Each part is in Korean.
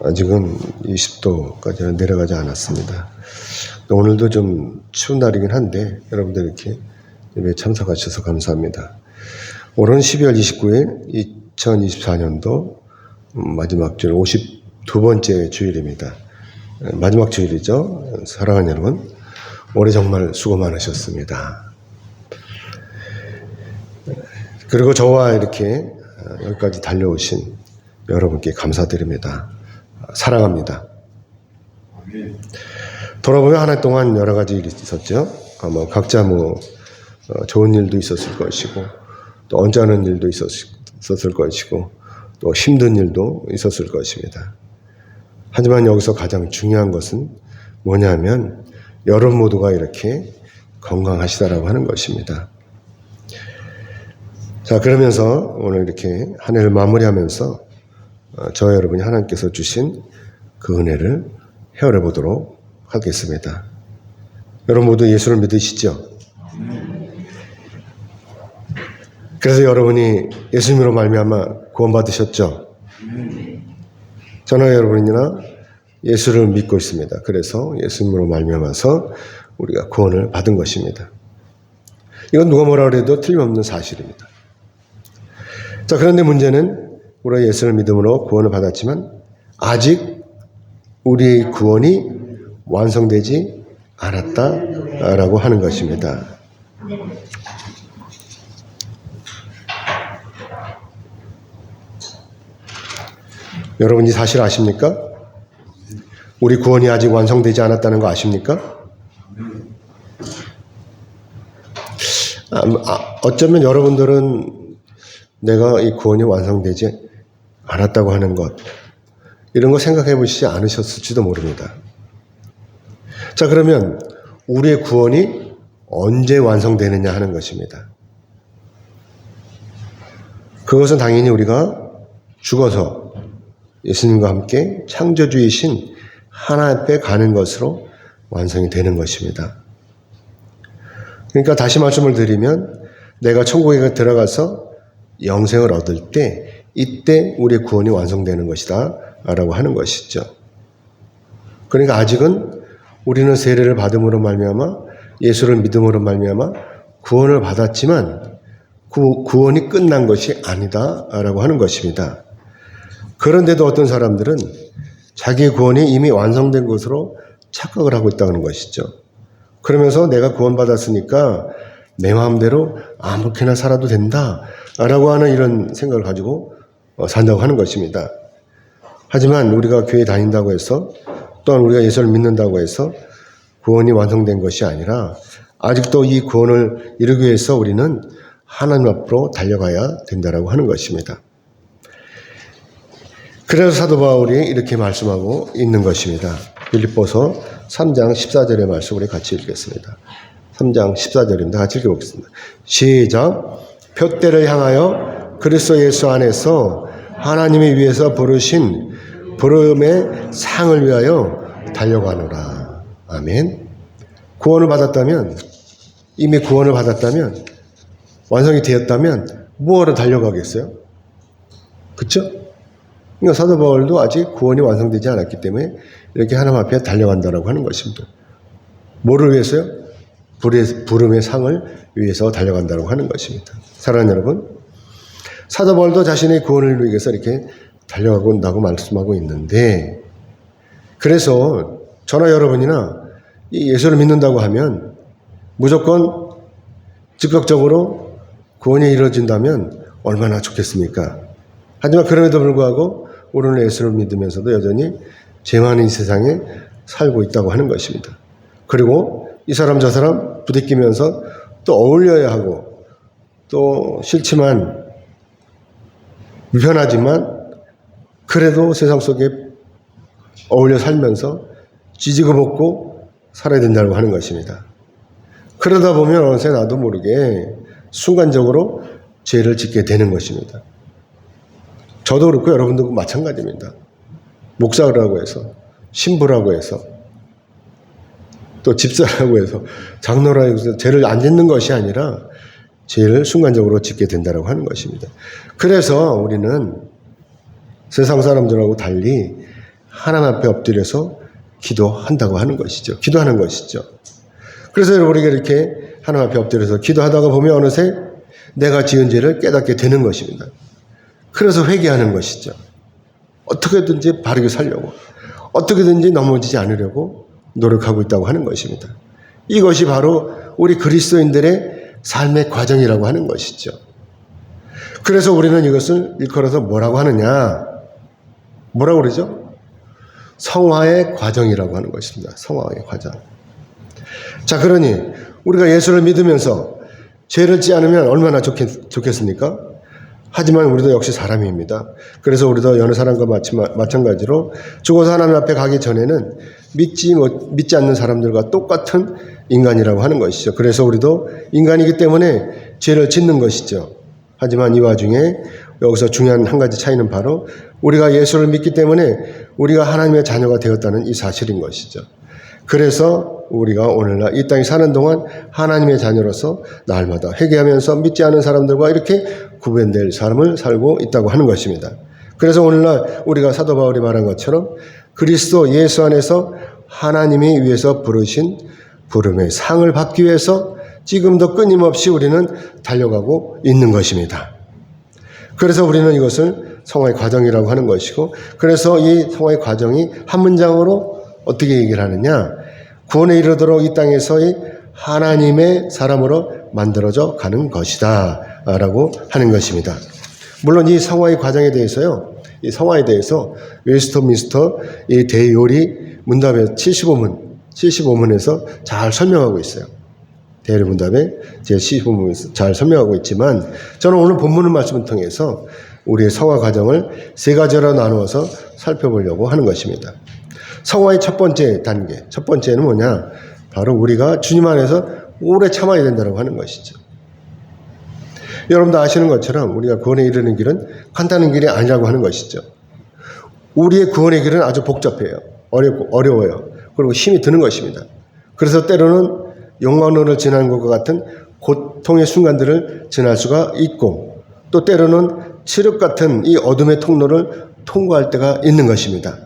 아직은 20도까지는 내려가지 않았습니다. 오늘도 좀 추운 날이긴 한데 여러분들 이렇게 예배에 참석하셔서 감사합니다. 오늘은 12월 29일 2024년도 마지막 주일 52번째 주일입니다. 마지막 주일이죠. 사랑하는 여러분, 올해 정말 수고 많으셨습니다. 그리고 저와 이렇게 여기까지 달려오신 여러분께 감사드립니다. 사랑합니다. 돌아보면 한 해 동안 여러 가지 일이 있었죠. 각자 좋은 일도 있었을 것이고, 또 언짢은 일도 있었을 것이고, 또 힘든 일도 있었을 것입니다. 하지만 여기서 가장 중요한 것은 뭐냐면 여러분 모두가 이렇게 건강하시다라고 하는 것입니다. 자, 그러면서 오늘 이렇게 한 해를 마무리하면서 저와 여러분이 하나님께서 주신 그 은혜를 헤아려 보도록 하겠습니다. 여러분 모두 예수를 믿으시죠? 그래서 여러분이 예수님으로 말미암아 구원받으셨죠? 저나 여러분이나 예수를 믿고 있습니다. 그래서 예수님으로 말미암아서 우리가 구원을 받은 것입니다. 이건 누가 뭐라 그래도 틀림없는 사실입니다. 자, 그런데 문제는 우리가 예수를 믿음으로 구원을 받았지만 아직 우리의 구원이 완성되지 않았다라고 하는 것입니다. 여러분 이 사실 아십니까? 우리 구원이 아직 완성되지 않았다는 거 아십니까? 어쩌면 여러분들은 내가 이 구원이 완성되지 않았다고 하는 것, 이런 거 생각해 보시지 않으셨을지도 모릅니다. 자, 그러면 우리의 구원이 언제 완성되느냐 하는 것입니다. 그것은 당연히 우리가 죽어서 예수님과 함께 창조주이신 하나님 앞에 가는 것으로 완성이 되는 것입니다. 그러니까 다시 말씀을 드리면 내가 천국에 들어가서 영생을 얻을 때 이때 우리의 구원이 완성되는 것이다 라고 하는 것이죠. 그러니까 아직은 우리는 세례를 받음으로 말미암아 예수를 믿음으로 말미암아 구원을 받았지만 그 구원이 끝난 것이 아니다 라고 하는 것입니다. 그런데도 어떤 사람들은 자기의 구원이 이미 완성된 것으로 착각을 하고 있다는 것이죠. 그러면서 내가 구원받았으니까 내 마음대로 아무렇게나 살아도 된다 라고 하는 이런 생각을 가지고 산다고 하는 것입니다. 하지만 우리가 교회 다닌다고 해서 또한 우리가 예수를 믿는다고 해서 구원이 완성된 것이 아니라 아직도 이 구원을 이루기 위해서 우리는 하나님 앞으로 달려가야 된다고 하는 것입니다. 그래서 사도 바울이 이렇게 말씀하고 있는 것입니다. 빌립보서 3장 14절의 말씀 우리 같이 읽겠습니다. 3장 14절입니다. 같이 읽어보겠습니다. 시작. 표대를 향하여 그리스도 예수 안에서 하나님이 위해서 부르신 부름의 상을 위하여 달려가노라. 아멘. 구원을 받았다면, 이미 구원을 받았다면, 완성이 되었다면 무엇으로 달려가겠어요? 그렇죠? 그러니까 사도 바울도 아직 구원이 완성되지 않았기 때문에 이렇게 하나님 앞에 달려간다라고 하는 것입니다. 뭐를 위해서요? 부름의 상을 위해서 달려간다고 하는 것입니다. 사랑하는 여러분, 사도 바울도 자신의 구원을 이루기 위해서 이렇게 달려가고 온다고 말씀하고 있는데, 그래서 저나 여러분이나 이 예수를 믿는다고 하면 무조건 즉각적으로 구원이 이루어진다면 얼마나 좋겠습니까? 하지만 그럼에도 불구하고 우리는 예수를 믿으면서도 여전히 죄 많은 이 세상에 살고 있다고 하는 것입니다. 그리고 이 사람 저 사람 부대끼면서 또 어울려야 하고 또 싫지만 불편하지만 그래도 세상 속에 어울려 살면서 쥐지고 먹고 살아야 된다고 하는 것입니다. 그러다 보면 어느새 나도 모르게 순간적으로 죄를 짓게 되는 것입니다. 저도 그렇고 여러분도 마찬가지입니다. 목사라고 해서, 신부라고 해서, 또 집사라고 해서, 장로라고 해서 죄를 안 짓는 것이 아니라 죄를 순간적으로 짓게 된다고 하는 것입니다. 그래서 우리는 세상 사람들하고 달리 하나님 앞에 엎드려서 기도한다고 하는 것이죠. 기도하는 것이죠. 그래서 여러분 우리가 이렇게 하나님 앞에 엎드려서 기도하다가 보면 어느새 내가 지은 죄를 깨닫게 되는 것입니다. 그래서 회개하는 것이죠. 어떻게든지 바르게 살려고, 어떻게든지 넘어지지 않으려고 노력하고 있다고 하는 것입니다. 이것이 바로 우리 그리스도인들의 삶의 과정이라고 하는 것이죠. 그래서 우리는 이것을 일컬어서 뭐라고 하느냐? 뭐라고 그러죠? 성화의 과정이라고 하는 것입니다. 성화의 과정. 자, 그러니 우리가 예수를 믿으면서 죄를 짓지 않으면 얼마나 좋겠습니까? 하지만 우리도 역시 사람입니다. 그래서 우리도 여느 사람과 마찬가지로 죽어서 하나님 앞에 가기 전에는 믿지 않는 사람들과 똑같은 인간이라고 하는 것이죠. 그래서 우리도 인간이기 때문에 죄를 짓는 것이죠. 하지만 이 와중에 여기서 중요한 한 가지 차이는 바로 우리가 예수를 믿기 때문에 우리가 하나님의 자녀가 되었다는 이 사실인 것이죠. 그래서 우리가 오늘날 이 땅에 사는 동안 하나님의 자녀로서 날마다 회개하면서 믿지 않은 사람들과 이렇게 구분될 삶을 살고 있다고 하는 것입니다. 그래서 오늘날 우리가 사도 바울이 말한 것처럼 그리스도 예수 안에서 하나님이 위해서 부르신 부름의 상을 받기 위해서 지금도 끊임없이 우리는 달려가고 있는 것입니다. 그래서 우리는 이것을 성화의 과정이라고 하는 것이고, 그래서 이 성화의 과정이 한 문장으로 어떻게 얘기를 하느냐? 구원에 이르도록 이 땅에서의 하나님의 사람으로 만들어져 가는 것이다 라고 하는 것입니다. 물론 이 성화의 과정에 대해서요, 이 성화에 대해서 웨스트민스터 이 대요리 문답의 75문에서 잘 설명하고 있어요. 대요리 문답의 제 75문에서 잘 설명하고 있지만, 저는 오늘 본문의 말씀을 통해서 우리의 성화 과정을 세 가지로 나누어서 살펴보려고 하는 것입니다. 성화의 첫 번째 단계, 첫 번째는 뭐냐? 바로 우리가 주님 안에서 오래 참아야 된다고 하는 것이죠. 여러분도 아시는 것처럼 우리가 구원에 이르는 길은 간단한 길이 아니라고 하는 것이죠. 우리의 구원의 길은 아주 복잡해요. 어려워요. 그리고 힘이 드는 것입니다. 그래서 때로는 영광론을 지나는 것과 같은 고통의 순간들을 지날 수가 있고, 또 때로는 칠흑 같은 이 어둠의 통로를 통과할 때가 있는 것입니다.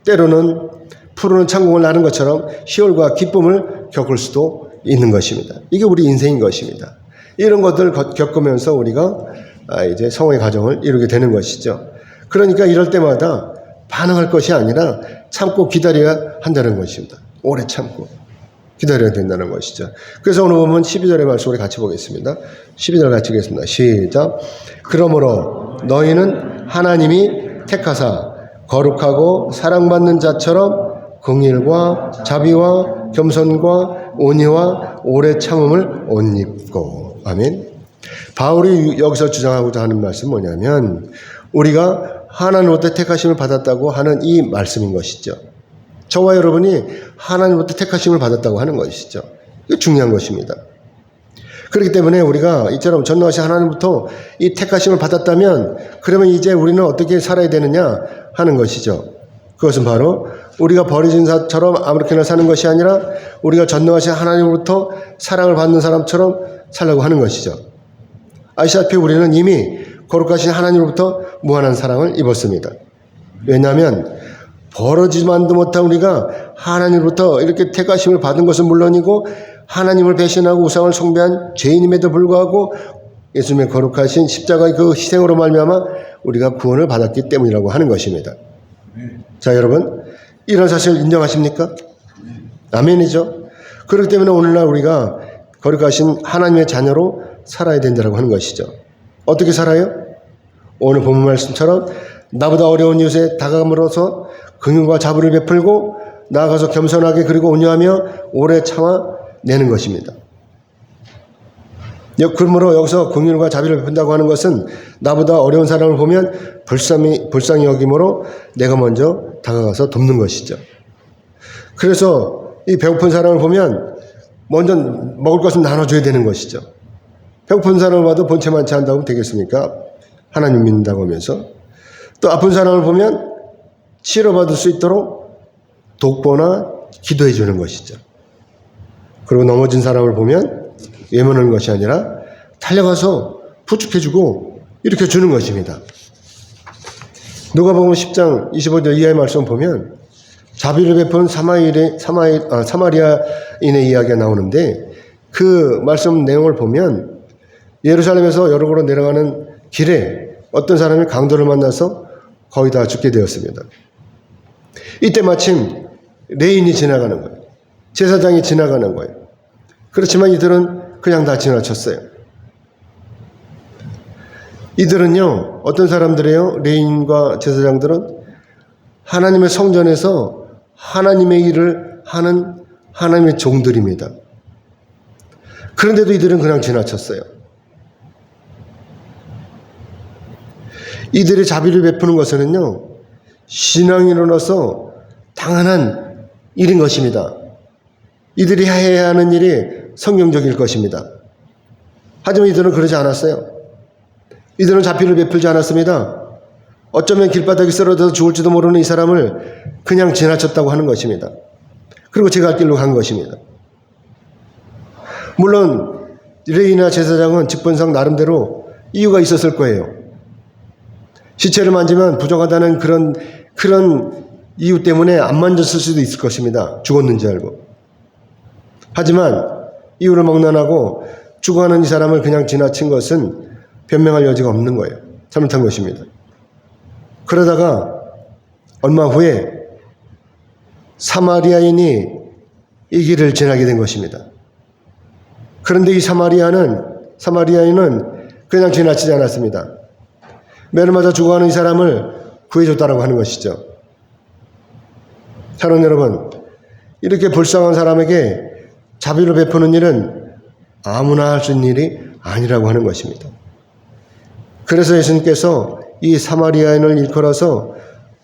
때로는 푸르는 창공을 나는 것처럼 희열과 기쁨을 겪을 수도 있는 것입니다. 이게 우리 인생인 것입니다. 이런 것들을 겪으면서 우리가 이제 성화의 과정을 이루게 되는 것이죠. 그러니까 이럴 때마다 반응할 것이 아니라 참고 기다려야 한다는 것입니다. 오래 참고 기다려야 된다는 것이죠. 그래서 오늘 보면 12절의 말씀 우리 같이 보겠습니다. 12절 같이 보겠습니다. 시작. 그러므로 너희는 하나님이 택하사 거룩하고 사랑받는 자처럼 긍휼과 자비와 겸손과 온유와 오래 참음을 옷 입고. 아멘. 바울이 여기서 주장하고자 하는 말씀은 뭐냐면, 우리가 하나님으로부터 택하심을 받았다고 하는 이 말씀인 것이죠. 저와 여러분이 하나님으로부터 택하심을 받았다고 하는 것이죠. 이거 중요한 것입니다. 그렇기 때문에 우리가 이처럼 전능하신 하나님부터 이 택하심을 받았다면, 그러면 이제 우리는 어떻게 살아야 되느냐 하는 것이죠. 그것은 바로 우리가 버려진 사처럼 아무렇게나 사는 것이 아니라 우리가 전능하신 하나님으로부터 사랑을 받는 사람처럼 살라고 하는 것이죠. 아시다시피 우리는 이미 거룩하신 하나님으로부터 무한한 사랑을 입었습니다. 왜냐하면 벌어지지만도 못한 우리가 하나님으로부터 이렇게 택하심을 받은 것은 물론이고, 하나님을 배신하고 우상을 숭배한 죄인임에도 불구하고 예수님의 거룩하신 십자가의 그 희생으로 말미암아 우리가 구원을 받았기 때문이라고 하는 것입니다. 자, 여러분, 이런 사실을 인정하십니까? 아멘이죠. 그렇기 때문에 오늘날 우리가 거룩하신 하나님의 자녀로 살아야 된다고 하는 것이죠. 어떻게 살아요? 오늘 본문 말씀처럼 나보다 어려운 이웃에 다가감으로써 긍휼과 자비를 베풀고 나아가서 겸손하게 그리고 온유하며 오래 참아내는 것입니다. 그러므로 여기서 긍휼과 자비를 베푼다고 하는 것은 나보다 어려운 사람을 보면 불쌍히 여김으로 내가 먼저 다가가서 돕는 것이죠. 그래서 이 배고픈 사람을 보면 먼저 먹을 것은 나눠줘야 되는 것이죠. 배고픈 사람을 봐도 본체만치 한다고 되겠습니까? 하나님 믿는다고 하면서. 또 아픈 사람을 보면 치료받을 수 있도록 돕거나 기도해 주는 것이죠. 그리고 넘어진 사람을 보면 외면하는 것이 아니라 달려가서 부축해 주고 이렇게 주는 것입니다. 누가복음 10장 25절 이하의 말씀 보면 자비를 베푼 사마리아인의 이야기가 나오는데 그 말씀 내용을 보면 예루살렘에서 여러분으로 내려가는 길에 어떤 사람이 강도를 만나서 거의 다 죽게 되었습니다. 이때 마침 레인이 지나가는 거예요. 제사장이 지나가는 거예요. 그렇지만 이들은 그냥 다 지나쳤어요. 이들은요, 어떤 사람들이에요? 레인과 제사장들은 하나님의 성전에서 하나님의 일을 하는 하나님의 종들입니다. 그런데도 이들은 그냥 지나쳤어요. 이들이 자비를 베푸는 것은요, 신앙인으로서 당연한 일인 것입니다. 이들이 해야 하는 일이 성경적일 것입니다. 하지만 이들은 그러지 않았어요. 이들은 자비를 베풀지 않았습니다. 어쩌면 길바닥에 쓰러져서 죽을지도 모르는 이 사람을 그냥 지나쳤다고 하는 것입니다. 그리고 제 갈 길로 간 것입니다. 물론 레위나 제사장은 직분상 나름대로 이유가 있었을 거예요. 시체를 만지면 부정하다는 그런 이유 때문에 안 만졌을 수도 있을 것입니다. 죽었는지 알고. 하지만 이유를 막론하고 죽어가는 이 사람을 그냥 지나친 것은 변명할 여지가 없는 거예요. 잘못한 것입니다. 그러다가 얼마 후에 사마리아인이 이 길을 지나게 된 것입니다. 그런데 이 사마리아인은 그냥 지나치지 않았습니다. 매를 맞아 죽어가는 이 사람을 구해줬다라고 하는 것이죠. 사랑하는 여러분, 이렇게 불쌍한 사람에게 자비를 베푸는 일은 아무나 할 수 있는 일이 아니라고 하는 것입니다. 그래서 예수님께서 이 사마리아인을 일컬어서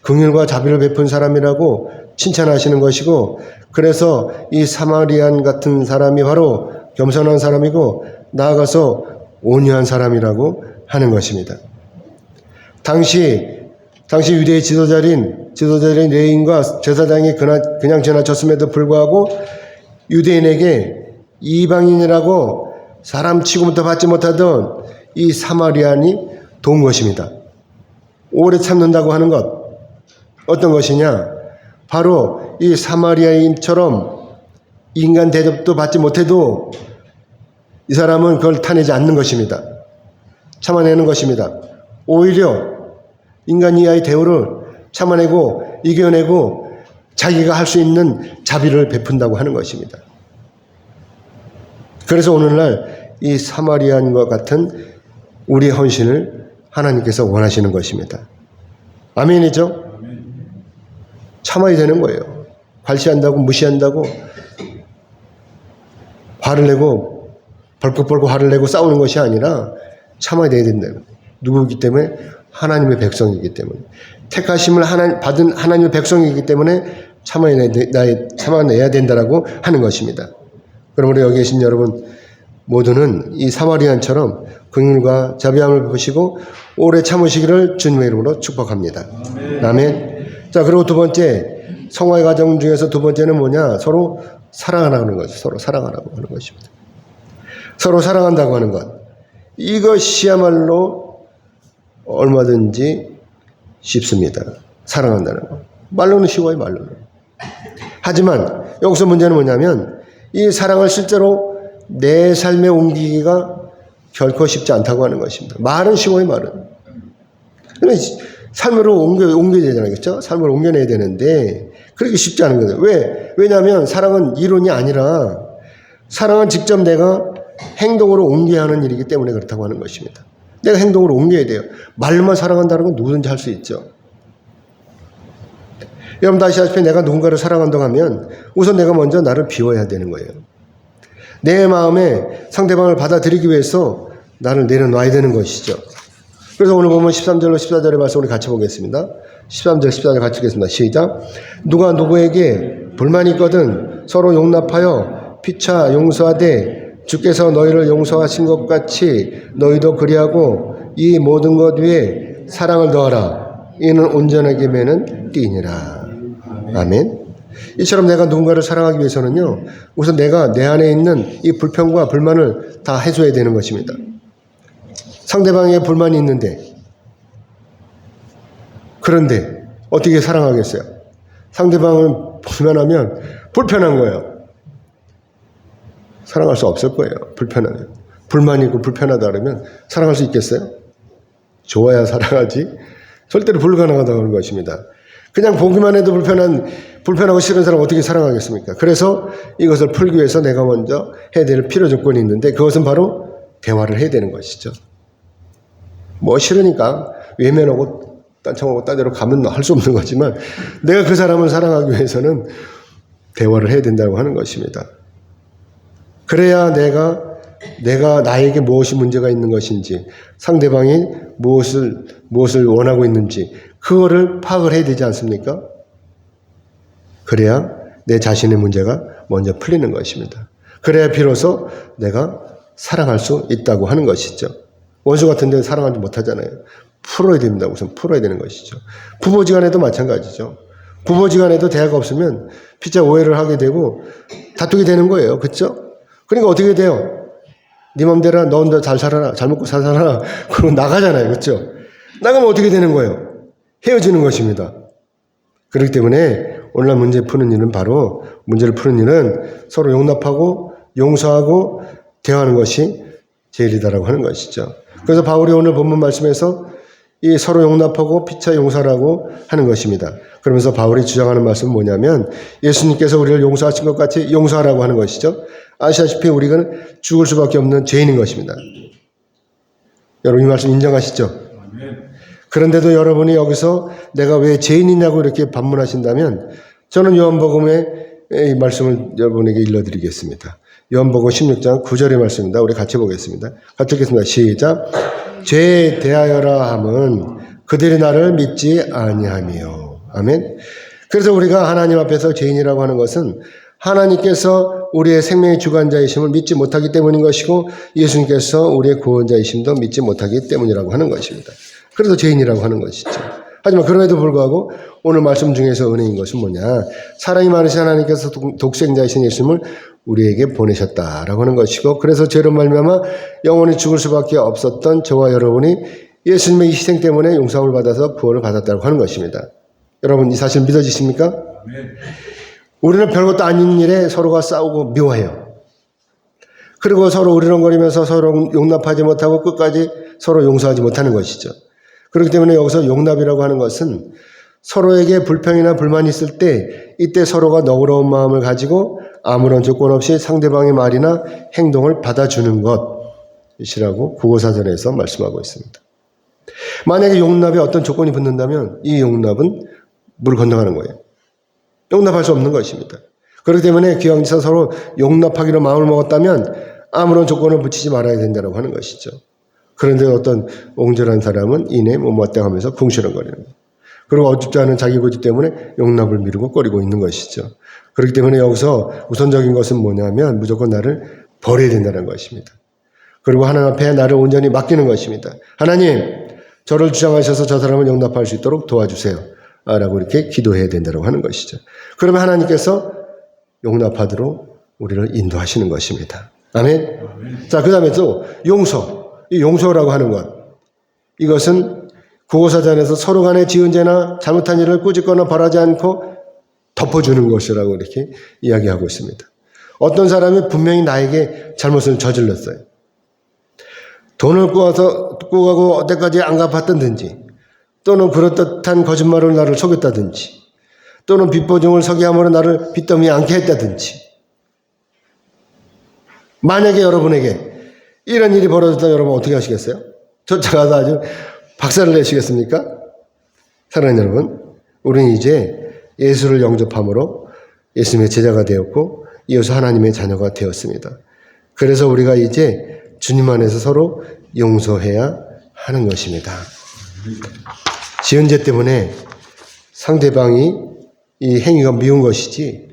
긍휼과 자비를 베푼 사람이라고 칭찬하시는 것이고, 그래서 이 사마리안 같은 사람이 바로 겸손한 사람이고 나아가서 온유한 사람이라고 하는 것입니다. 당시 유대의 지도자인 레인과 제사장이 그냥 지나쳤음에도 불구하고 유대인에게 이방인이라고 사람 취급부터 받지 못하던 이 사마리안이 도운 것입니다. 오래 참는다고 하는 것, 어떤 것이냐? 바로 이 사마리아인처럼 인간 대접도 받지 못해도 이 사람은 그걸 타내지 않는 것입니다. 참아내는 것입니다. 오히려 인간 이하의 대우를 참아내고 이겨내고 자기가 할 수 있는 자비를 베푼다고 하는 것입니다. 그래서 오늘날 이 사마리안과 같은 우리의 헌신을 하나님께서 원하시는 것입니다. 아멘이죠? 참아야 되는 거예요. 괄시한다고 무시한다고 화를 내고 벌컥벌컥 화를 내고 싸우는 것이 아니라 참아야 된다. 누구이기 때문에? 하나님의 백성이기 때문에. 택하심을 받은 하나님의 백성이기 때문에 참아내야 된다라고 하는 것입니다. 그러므로 여기 계신 여러분 모두는 이 사마리안처럼 긍휼과 자비함을 베푸시고 오래 참으시기를 주님의 이름으로 축복합니다. 아멘. 자, 그리고 두 번째, 성화의 과정 중에서 두 번째는 뭐냐? 서로 사랑하라는 거죠. 서로 사랑하라고 하는 것입니다. 서로 사랑한다고 하는 것. 이것이야말로 얼마든지 쉽습니다. 사랑한다는 것. 말로는 쉬워요, 말로는. 하지만 여기서 문제는 뭐냐면 이 사랑을 실제로 내 삶에 옮기기가 결코 쉽지 않다고 하는 것입니다. 말은 쉬워요, 말은. 그러면 삶으로 옮겨야 되잖아요. 그렇죠? 삶을 옮겨내야 되는데 그렇게 쉽지 않은 거예요. 왜? 왜냐하면 사랑은 이론이 아니라 사랑은 직접 내가 행동으로 옮겨야 하는 일이기 때문에 그렇다고 하는 것입니다. 내가 행동으로 옮겨야 돼요. 말로만 사랑한다는 건 누구든지 할 수 있죠. 여러분 다시 아시다시피 내가 누군가를 사랑한다고 하면 우선 내가 먼저 나를 비워야 되는 거예요. 내 마음에 상대방을 받아들이기 위해서 나를 내려놔야 되는 것이죠. 그래서 오늘 보면 13절로 14절의 말씀 우리 같이 보겠습니다. 13절 14절 같이 읽겠습니다. 시작. 누가 누구에게 불만이 있거든 서로 용납하여 피차 용서하되 주께서 너희를 용서하신 것 같이 너희도 그리하고 이 모든 것 위에 사랑을 더하라. 이는 온전하게 매는 띠니라. 아멘. 이처럼 내가 누군가를 사랑하기 위해서는요, 우선 내가 내 안에 있는 이 불평과 불만을 다 해소해야 되는 것입니다. 상대방에게 불만이 있는데 그런데 어떻게 사랑하겠어요? 상대방을 불만하면 불편한 거예요. 사랑할 수 없을 거예요. 불편하면. 불만이 있고 불편하다 그러면 사랑할 수 있겠어요? 좋아야 사랑하지. 절대로 불가능하다는 것입니다. 그냥 보기만 해도 불편하고 싫은 사람 어떻게 사랑하겠습니까? 그래서 이것을 풀기 위해서 내가 먼저 해야 될 필요 조건이 있는데 그것은 바로 대화를 해야 되는 것이죠. 뭐 싫으니까 외면하고 딴청하고 딴데로 가면 할 수 없는 거지만 내가 그 사람을 사랑하기 위해서는 대화를 해야 된다고 하는 것입니다. 그래야 내가 나에게 무엇이 문제가 있는 것인지 상대방이 무엇을 원하고 있는지 그거를 파악을 해야 되지 않습니까? 그래야 내 자신의 문제가 먼저 풀리는 것입니다. 그래야 비로소 내가 사랑할 수 있다고 하는 것이죠. 원수 같은 데는 사랑하지 못하잖아요. 풀어야 됩니다. 우선 풀어야 되는 것이죠. 부부지간에도 마찬가지죠. 부부지간에도 대화가 없으면 피차 오해를 하게 되고 다투게 되는 거예요. 그렇죠? 그러니까 어떻게 돼요? 네 맘대로 너 혼자 잘 살아라. 잘 먹고 살아라. 그러고 나가잖아요. 그렇죠? 나가면 어떻게 되는 거예요? 헤어지는 것입니다. 그렇기 때문에 오늘날 문제를 푸는 일은 서로 용납하고 용서하고 대화하는 것이 제일이다라고 하는 것이죠. 그래서 바울이 오늘 본문 말씀에서 이 서로 용납하고 피차 용서라고 하는 것입니다. 그러면서 바울이 주장하는 말씀은 뭐냐면 예수님께서 우리를 용서하신 것 같이 용서하라고 하는 것이죠. 아시다시피 우리는 죽을 수밖에 없는 죄인인 것입니다. 여러분 이 말씀 인정하시죠? 그런데도 여러분이 여기서 내가 왜 죄인이냐고 이렇게 반문하신다면 저는 요한복음의 이 말씀을 여러분에게 일러드리겠습니다. 요한복음 16장 9절의 말씀입니다. 우리 같이 보겠습니다. 같이 읽겠습니다. 시작. 죄에 대하여라 함은 그들이 나를 믿지 아니하며. 아멘. 그래서 우리가 하나님 앞에서 죄인이라고 하는 것은 하나님께서 우리의 생명의 주관자이심을 믿지 못하기 때문인 것이고 예수님께서 우리의 구원자이심도 믿지 못하기 때문이라고 하는 것입니다. 그래서 죄인이라고 하는 것이죠. 하지만 그럼에도 불구하고 오늘 말씀 중에서 은혜인 것은 뭐냐? 사랑이 많으신 하나님께서 독생자이신 예수님을 우리에게 보내셨다라고 하는 것이고 그래서 죄로 말미암아 영원히 죽을 수밖에 없었던 저와 여러분이 예수님의 희생 때문에 용서를 받아서 구원을 받았다고 하는 것입니다. 여러분 이 사실 믿어지십니까? 우리는 별것도 아닌 일에 서로가 싸우고 미워해요. 그리고 서로 으르렁거리면서 서로 용납하지 못하고 끝까지 서로 용서하지 못하는 것이죠. 그렇기 때문에 여기서 용납이라고 하는 것은 서로에게 불평이나 불만이 있을 때 이때 서로가 너그러운 마음을 가지고 아무런 조건 없이 상대방의 말이나 행동을 받아주는 것이라고 국어사전에서 말씀하고 있습니다. 만약에 용납에 어떤 조건이 붙는다면 이 용납은 물 건너가는 거예요. 용납할 수 없는 것입니다. 그렇기 때문에 기왕지사 서로 용납하기로 마음을 먹었다면 아무런 조건을 붙이지 말아야 된다고 하는 것이죠. 그런데 어떤 옹졸한 사람은 이내 못마땅하면서 궁시렁거리는 거예요. 그리고 어줍지 않은 자기 고집 때문에 용납을 미루고 꺼리고 있는 것이죠. 그렇기 때문에 여기서 우선적인 것은 뭐냐면 무조건 나를 버려야 된다는 것입니다. 그리고 하나님 앞에 나를 온전히 맡기는 것입니다. 하나님, 저를 주장하셔서 저 사람을 용납할 수 있도록 도와주세요. 라고 이렇게 기도해야 된다고 하는 것이죠. 그러면 하나님께서 용납하도록 우리를 인도하시는 것입니다. 아멘? 자, 그 다음에 또 용서. 이 용서라고 하는 것. 이것은 국어사전에서 서로 간에 지은 죄나 잘못한 일을 꾸짖거나 바라지 않고 덮어주는 것이라고 이렇게 이야기하고 있습니다. 어떤 사람이 분명히 나에게 잘못을 저질렀어요. 돈을 꾸가고 어때까지 안 갚았다든지 또는 그럴듯한 거짓말을 나를 속였다든지 또는 빚보증을 서기함으로 나를 빚더미에 앉게 했다든지 만약에 여러분에게 이런 일이 벌어졌다면 여러분 어떻게 하시겠어요? 쫓아가서 아주 박살을 내시겠습니까? 사랑하는 여러분, 우리는 이제 예수를 영접함으로 예수님의 제자가 되었고 이어서 하나님의 자녀가 되었습니다. 그래서 우리가 이제 주님 안에서 서로 용서해야 하는 것입니다. 지은 죄 때문에 상대방이 이 행위가 미운 것이지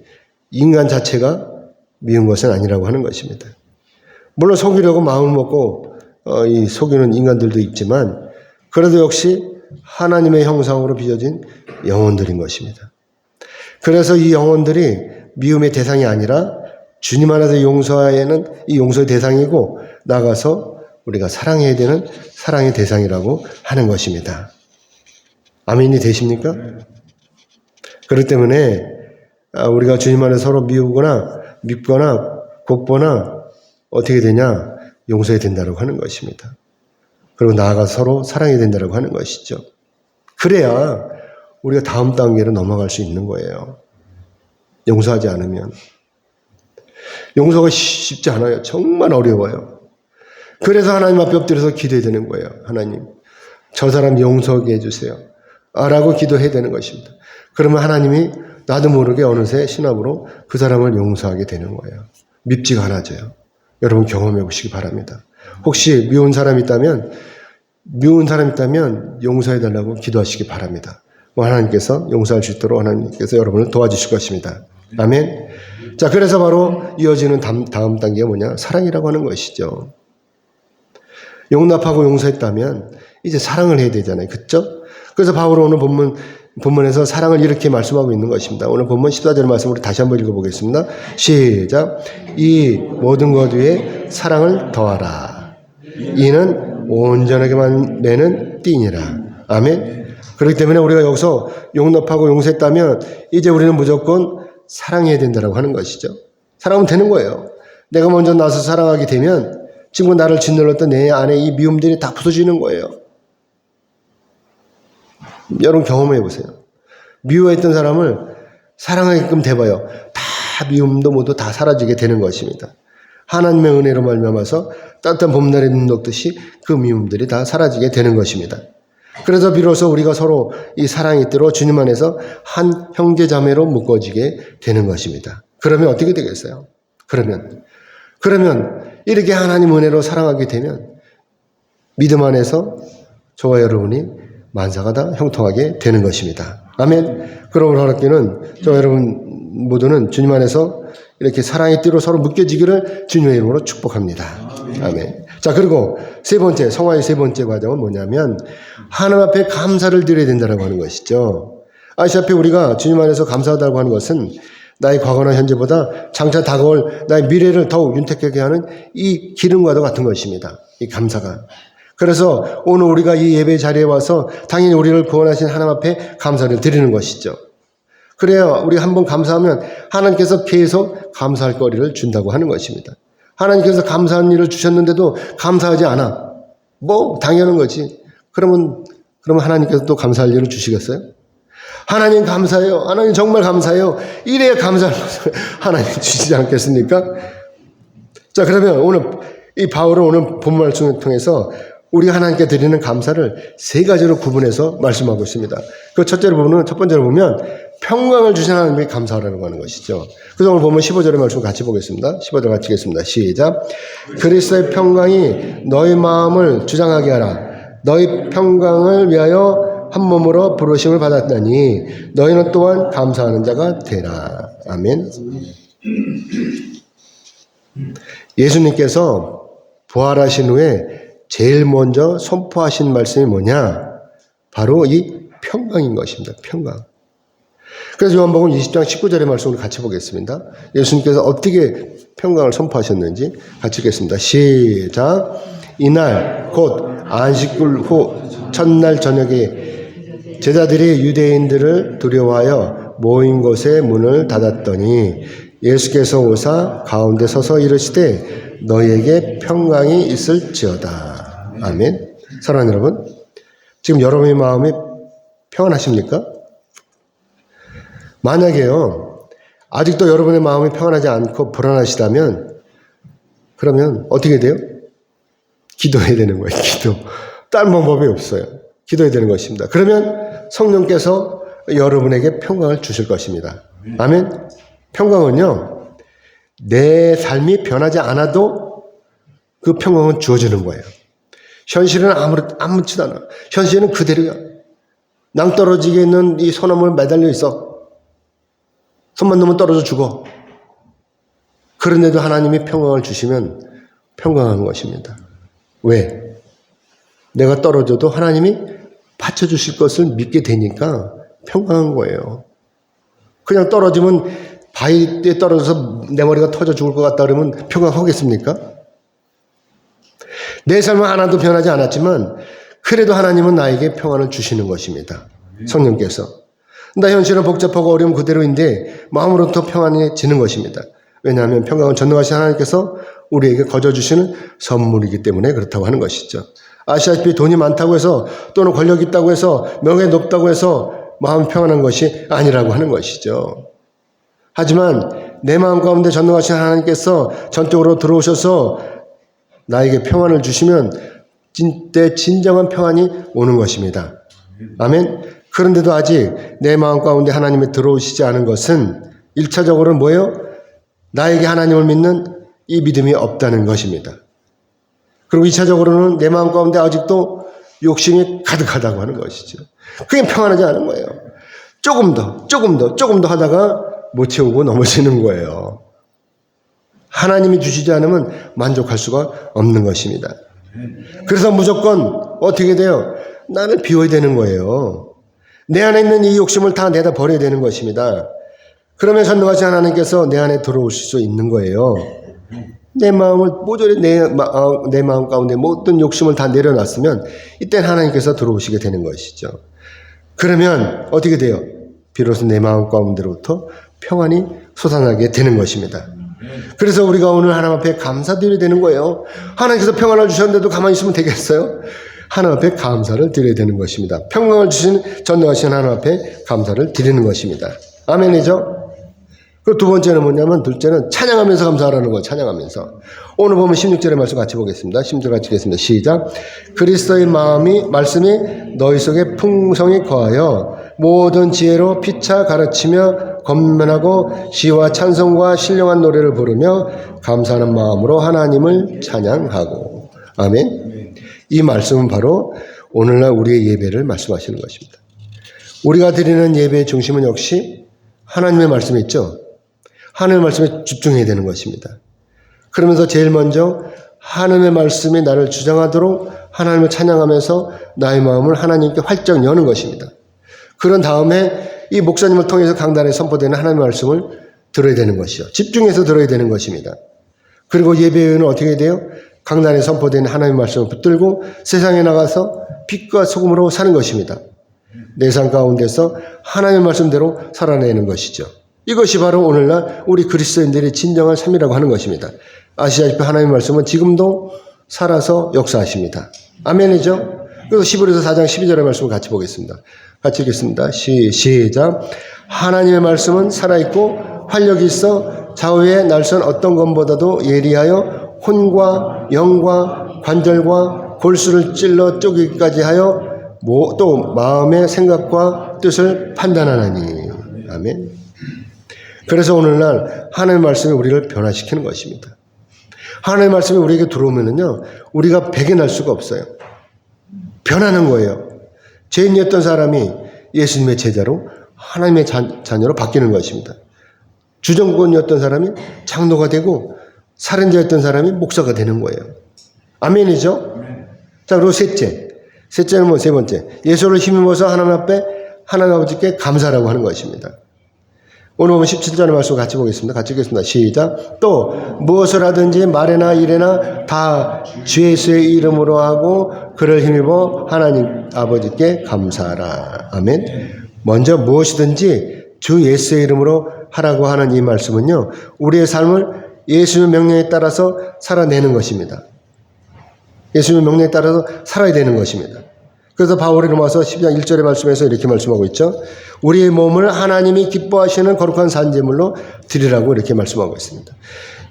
인간 자체가 미운 것은 아니라고 하는 것입니다. 물론 속이려고 마음을 먹고 이 속이는 인간들도 있지만 그래도 역시 하나님의 형상으로 빚어진 영혼들인 것입니다. 그래서 이 영혼들이 미움의 대상이 아니라 주님 안에서 용서에는 이 용서의 대상이고 나가서 우리가 사랑해야 되는 사랑의 대상이라고 하는 것입니다. 아멘이 되십니까? 그렇기 때문에 우리가 주님 안에 서로 미우거나 밉거나 곱거나 어떻게 되냐? 용서해야 된다고 하는 것입니다. 그리고 나아가서 서로 사랑해야 된다고 하는 것이죠. 그래야 우리가 다음 단계로 넘어갈 수 있는 거예요. 용서하지 않으면. 용서가 쉽지 않아요. 정말 어려워요. 그래서 하나님 앞에 엎드려서 기도해야 되는 거예요. 하나님, 저 사람 용서하게 해주세요. 라고 기도해야 되는 것입니다. 그러면 하나님이 나도 모르게 어느새 신압으로 그 사람을 용서하게 되는 거예요. 밉지가 않아져요. 여러분 경험해 보시기 바랍니다. 혹시 미운 사람이 있다면 용서해 달라고 기도하시기 바랍니다. 하나님께서 용서할 수 있도록 하나님께서 여러분을 도와주실 것입니다. 아멘. 자, 그래서 바로 이어지는 다음 단계가 뭐냐? 사랑이라고 하는 것이죠. 용납하고 용서했다면 이제 사랑을 해야 되잖아요. 그렇죠? 그래서 바울은 오늘 본문에서 사랑을 이렇게 말씀하고 있는 것입니다. 오늘 본문 14절 말씀을 다시 한번 읽어보겠습니다. 시작. 이 모든 것 위에 사랑을 더하라. 이는 온전하게만 매는 띠니라. 아멘. 그렇기 때문에 우리가 여기서 용납하고 용서했다면 이제 우리는 무조건 사랑해야 된다고 하는 것이죠. 사랑하면 되는 거예요. 내가 먼저 나서 사랑하게 되면 지금 나를 짓눌렀던 내 안에 이 미움들이 다 부서지는 거예요. 여러분 경험해 보세요. 미워했던 사람을 사랑하게끔 돼봐요. 다 미움도 모두 다 사라지게 되는 것입니다. 하나님의 은혜로 말미암아서 따뜻한 봄날의 눈 녹듯이 그 미움들이 다 사라지게 되는 것입니다. 그래서 비로소 우리가 서로 이 사랑이 뜨러 주님 안에서 한 형제 자매로 묶어지게 되는 것입니다. 그러면 어떻게 되겠어요? 그러면 이렇게 하나님 은혜로 사랑하게 되면 믿음 안에서 저와 여러분이 만사가 다 형통하게 되는 것입니다. 아멘. 그러므로 하나님께는 저와 여러분 모두는 주님 안에서 이렇게 사랑의 띠로 서로 묶여지기를 주님의 이름으로 축복합니다. 아멘. 자, 그리고 성화의 세 번째 과정은 뭐냐면 하나님 앞에 감사를 드려야 된다고 하는 것이죠. 아시다시피 우리가 주님 안에서 감사하다고 하는 것은 나의 과거나 현재보다 장차 다가올 나의 미래를 더욱 윤택하게 하는 이 기름과도 같은 것입니다. 이 감사가. 그래서 오늘 우리가 이 예배 자리에 와서 당연히 우리를 구원하신 하나님 앞에 감사를 드리는 것이죠. 그래야 우리가 한번 감사하면 하나님께서 계속 감사할 거리를 준다고 하는 것입니다. 하나님께서 감사한 일을 주셨는데도 감사하지 않아. 당연한 거지. 그러면 하나님께서 또 감사할 일을 주시겠어요? 하나님 감사해요. 하나님 정말 감사해요. 이래야 감사할 것을 하나님 주시지 않겠습니까? 자, 그러면 이 바울은 오늘 본문 말씀을 통해서 우리가 하나님께 드리는 감사를 세 가지로 구분해서 말씀하고 있습니다. 그 첫 번째로 보면 평강을 주신 하나님께 감사하라고 하는 것이죠. 그래서 오늘 보면 15절의 말씀 같이 보겠습니다. 15절 같이 읽겠습니다. 시작. 그리스도의 평강이 너희 마음을 주장하게 하라. 너희 평강을 위하여 한 몸으로 부르심을 받았다니 너희는 또한 감사하는 자가 되라. 아멘. 예수님께서 부활하신 후에 제일 먼저 선포하신 말씀이 뭐냐? 바로 이 평강인 것입니다. 평강. 그래서 요한복음 20장 19절의 말씀을 같이 보겠습니다. 예수님께서 어떻게 평강을 선포하셨는지 같이 읽겠습니다. 시작. 이날 곧 안식일 후 첫날 저녁에 제자들이 유대인들을 두려워하여 모인 곳에 문을 닫았더니 예수께서 오사 가운데 서서 이르시되 너희에게 평강이 있을지어다. 아멘. 사랑하는 여러분, 지금 여러분의 마음이 평안하십니까? 만약에요, 아직도 여러분의 마음이 평안하지 않고 불안하시다면 그러면 어떻게 돼요? 기도해야 되는 거예요. 기도. 다른 방법이 없어요. 기도해야 되는 것입니다. 그러면 성령께서 여러분에게 평강을 주실 것입니다. 아멘. 평강은요, 내 삶이 변하지 않아도 그 평강은 주어지는 거예요. 현실은 아무렇지도 않아. 현실은 그대로야. 낭떠러지게 있는 이 소나무에 매달려 있어. 손만 놓으면 떨어져 죽어. 그런데도 하나님이 평강을 주시면 평강한 것입니다. 왜? 내가 떨어져도 하나님이 받쳐주실 것을 믿게 되니까 평강한 거예요. 그냥 떨어지면 바위에 떨어져서 내 머리가 터져 죽을 것 같다 그러면 평강하겠습니까? 내 삶은 하나도 변하지 않았지만 그래도 하나님은 나에게 평안을 주시는 것입니다. 성령께서. 나 현실은 복잡하고 어려움 그대로인데 마음으로부터 평안해지는 것입니다. 왜냐하면 평강은 전능하신 하나님께서 우리에게 거저주시는 선물이기 때문에 그렇다고 하는 것이죠. 아시다시피 돈이 많다고 해서 또는 권력이 있다고 해서 명예 높다고 해서 마음 평안한 것이 아니라고 하는 것이죠. 하지만 내 마음 가운데 전능하신 하나님께서 전적으로 들어오셔서 나에게 평안을 주시면 때 진정한 평안이 오는 것입니다. 아멘. 그런데도 아직 내 마음 가운데 하나님이 들어오시지 않은 것은 1차적으로는 뭐예요? 나에게 하나님을 믿는 이 믿음이 없다는 것입니다. 그리고 2차적으로는 내 마음 가운데 아직도 욕심이 가득하다고 하는 것이죠. 그게 평안하지 않은 거예요. 조금 더 하다가 못 채우고 넘어지는 거예요. 하나님이 주시지 않으면 만족할 수가 없는 것입니다. 그래서 무조건 어떻게 돼요? 나를 비워야 되는 거예요. 내 안에 있는 이 욕심을 다 내다 버려야 되는 것입니다. 그러면 전능하신 하나님께서 내 안에 들어오실 수 있는 거예요. 내 마음을 모조리 내 마음 가운데 모든 욕심을 다 내려놨으면 이때는 하나님께서 들어오시게 되는 것이죠. 그러면 어떻게 돼요? 비로소 내 마음 가운데로부터 평안이 솟아나게 되는 것입니다. 그래서 우리가 오늘 하나님 앞에 감사드려야 되는 거예요. 하나님께서 평안을 주셨는데도 가만히 있으면 되겠어요? 하나님 앞에 감사를 드려야 되는 것입니다. 평강을 주신 전능하신 하나님 앞에 감사를 드리는 것입니다. 아멘이죠? 그 두 번째는 뭐냐면 둘째는 찬양하면서 감사하라는 거예요. 찬양하면서. 오늘 보면 16절의 말씀 같이 보겠습니다. 16절 같이 읽겠습니다. 시작. 그리스도의 말씀이 너희 속에 풍성히 거하여 모든 지혜로 피차 가르치며 권면하고 시와 찬송과 신령한 노래를 부르며 감사하는 마음으로 하나님을 찬양하고. 아멘. 이 말씀은 바로 오늘날 우리의 예배를 말씀하시는 것입니다. 우리가 드리는 예배의 중심은 역시 하나님의 말씀이 있죠. 하나님의 말씀에 집중해야 되는 것입니다. 그러면서 제일 먼저 하나님의 말씀이 나를 주장하도록 하나님을 찬양하면서 나의 마음을 하나님께 활짝 여는 것입니다. 그런 다음에 이 목사님을 통해서 강단에 선포되는 하나님의 말씀을 들어야 되는 것이요. 집중해서 들어야 되는 것입니다. 그리고 예배는 어떻게 돼요? 강단에 선포되는 하나님의 말씀을 붙들고 세상에 나가서 빛과 소금으로 사는 것입니다. 내 삶 가운데서 하나님의 말씀대로 살아내는 것이죠. 이것이 바로 오늘날 우리 그리스도인들의 진정한 삶이라고 하는 것입니다. 아시다시피 하나님의 말씀은 지금도 살아서 역사하십니다. 아멘이죠? 그래서 히브리서 4장 12절의 말씀을 같이 보겠습니다. 같이 읽겠습니다. 시작. 하나님의 말씀은 살아있고 활력이 있어 좌우의 날선 어떤 것보다도 예리하여 혼과 영과 관절과 골수를 찔러 쪼개기까지 하여 또 마음의 생각과 뜻을 판단하나니. 아멘. 그래서 오늘날 하나님의 말씀이 우리를 변화시키는 것입니다. 하나님의 말씀이 우리에게 들어오면은요, 우리가 배견할 수가 없어요. 변하는 거예요. 죄인이었던 사람이 예수님의 제자로 하나님의 자녀로 바뀌는 것입니다. 주정권이었던 사람이 장로가 되고 살인자였던 사람이 목사가 되는 거예요. 아멘이죠? 자, 그리고 셋째는 뭐 세 번째. 예수를 힘입어서 하나님 앞에 하나님 아버지께 감사라고 하는 것입니다. 오늘 보면 17절의 말씀 같이 보겠습니다. 같이 읽겠습니다. 시작. 또 무엇을 하든지 말에나 일에나 다 주 예수의 이름으로 하고 그를 힘입어 하나님 아버지께 감사하라. 아멘. 먼저 무엇이든지 주 예수의 이름으로 하라고 하는 이 말씀은요, 우리의 삶을 예수의 명령에 따라서 살아내는 것입니다. 예수의 명령에 따라서 살아야 되는 것입니다. 그래서 바울이 로마서 12장 1절의 말씀에서 이렇게 말씀하고 있죠. 우리의 몸을 하나님이 기뻐하시는 거룩한 산제물로 드리라고 이렇게 말씀하고 있습니다.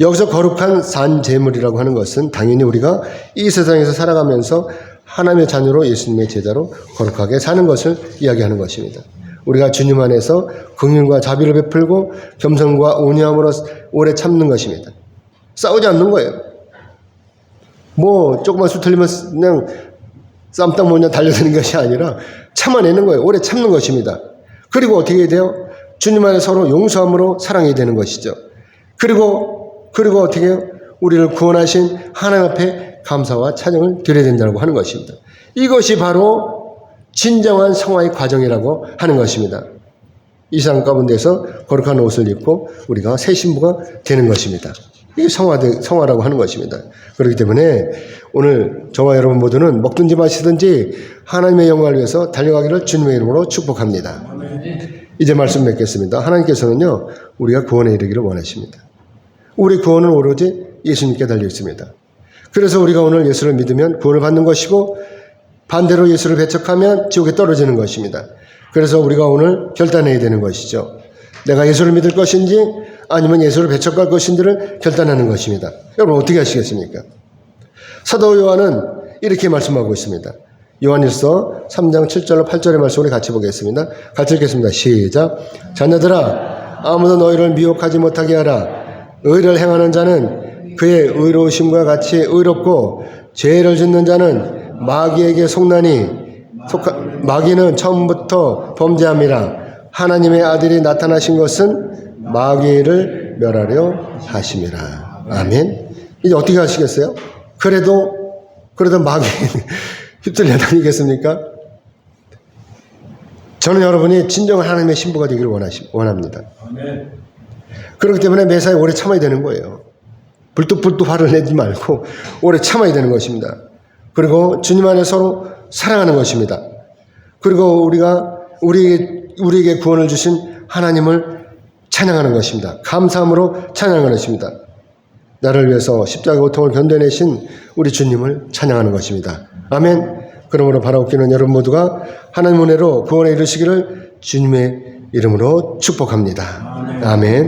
여기서 거룩한 산제물이라고 하는 것은 당연히 우리가 이 세상에서 살아가면서 하나님의 자녀로 예수님의 제자로 거룩하게 사는 것을 이야기하는 것입니다. 우리가 주님 안에서 긍휼과 자비를 베풀고 겸손과 온유함으로 오래 참는 것입니다. 싸우지 않는 거예요. 뭐 조금만 술 틀리면 그냥 쌈딱 뭐냐 달려드는 것이 아니라 참아내는 거예요. 오래 참는 것입니다. 그리고 어떻게 해야 돼요? 주님 안에 서로 용서함으로 사랑해야 되는 것이죠. 그리고 어떻게 해요? 우리를 구원하신 하나님 앞에 감사와 찬양을 드려야 된다고 하는 것입니다. 이것이 바로 진정한 성화의 과정이라고 하는 것입니다. 이 세상 가운데서 거룩한 옷을 입고 우리가 새 신부가 되는 것입니다. 이게 성화라고 하는 것입니다. 그렇기 때문에 오늘 저와 여러분 모두는 먹든지 마시든지 하나님의 영광을 위해서 달려가기를 주님의 이름으로 축복합니다. 이제 말씀 맺겠습니다. 하나님께서는요, 우리가 구원에 이르기를 원하십니다. 우리 구원은 오로지 예수님께 달려 있습니다. 그래서 우리가 오늘 예수를 믿으면 구원을 받는 것이고 반대로 예수를 배척하면 지옥에 떨어지는 것입니다. 그래서 우리가 오늘 결단해야 되는 것이죠. 내가 예수를 믿을 것인지 아니면 예수를 배척할 것인지를 결단하는 것입니다. 여러분 어떻게 하시겠습니까? 사도 요한은 이렇게 말씀하고 있습니다. 요한일서 3장 7절로 8절의 말씀을 같이 보겠습니다. 같이 읽겠습니다. 시작. 자녀들아, 아무도 너희를 미혹하지 못하게 하라. 의를 행하는 자는 그의 의로우심과 같이 의롭고 죄를 짓는 자는 마귀에게 속나니 마귀는 처음부터 범죄함이라. 하나님의 아들이 나타나신 것은 마귀를 멸하려 하심이라. 아멘. 이제 어떻게 하시겠어요? 그래도 마귀 휩쓸려 다니겠습니까? 저는 여러분이 진정한 하나님의 신부가 되기를 원합니다. 아멘. 그렇기 때문에 매사에 오래 참아야 되는 거예요. 불뚝불뚝 화를 내지 말고 오래 참아야 되는 것입니다. 그리고 주님 안에 서로 사랑하는 것입니다. 그리고 우리가 우리에게 구원을 주신 하나님을 찬양하는 것입니다. 감사함으로 찬양하는 것입니다. 나를 위해서 십자가 고통을 견뎌내신 우리 주님을 찬양하는 것입니다. 아멘. 그러므로 바라옵기는 여러분 모두가 하나님 은혜로 구원에 이르시기를 주님의 이름으로 축복합니다. 아멘.